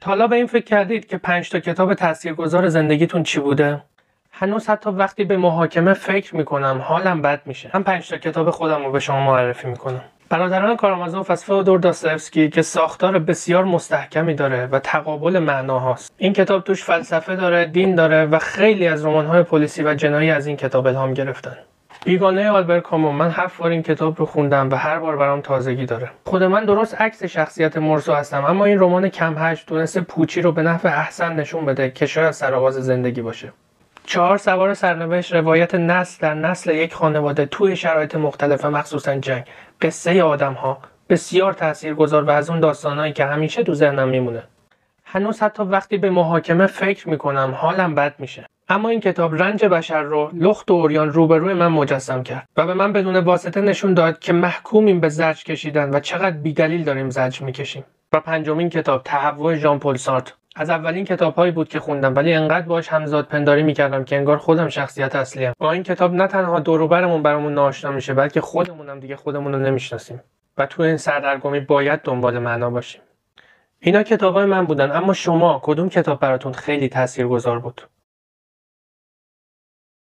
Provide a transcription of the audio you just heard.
تا حالا به این فکر کردید که 5 تا کتاب تاثیرگذار زندگیتون چی بوده؟ هنوز حتی وقتی به محاکمه فکر میکنم حالم بد میشه. من 5 تا کتاب خودم رو به شما معرفی میکنم. برادران کارامازوف از فئودور داستایوفسکی که ساختار بسیار مستحکمی داره و تقابل معناهاست. این کتاب توش فلسفه داره، دین داره و خیلی از رمان‌های پلیسی و جنایی از این کتاب الهام گرفتن. بیگانه آلبر کامو، من 7 بار این کتاب رو خوندم و هر بار برام تازگی داره. خود من درست عکس شخصیت مورسو هستم، اما این رمان کم هشت تونسته پوچی رو به نحو احسن نشون بده که شاید سرآغاز زندگی باشه. 4 سوار سرنوشت، روایت نسل در نسل یک خانواده توی شرایط مختلف، مخصوصا جنگ، قصه آدم‌ها، بسیار تاثیرگذار و از اون داستانایی که همیشه تو ذهنم میمونه. هنوز حتی وقتی به محاکمه فکر میکنم حالم بد میشه. اما این کتاب رنج بشر رو لخت و عریان روبروی من مجسم کرد و به من بدون واسطه نشون داد که محکومیم به زجر کشیدن و چقدر بی‌دلیل داریم زجر میکشیم. و پنجمین کتاب، تهوع ژان پل سارتر، از اولین کتاب‌هایی بود که خوندم، ولی انقدر باهاش همزاد پنداری میکردم که انگار خودم شخصیت اصلیم. با این کتاب نه تنها دور و برمون ناآشنا میشه، بلکه خودمونم دیگه خودمون رو نمیشناسیم و تو این سردرگمی باید دنبال معنا باشیم. اینا کتابای من بودن، اما شما کدوم کتاب براتون خیلی تاثیرگذار بود؟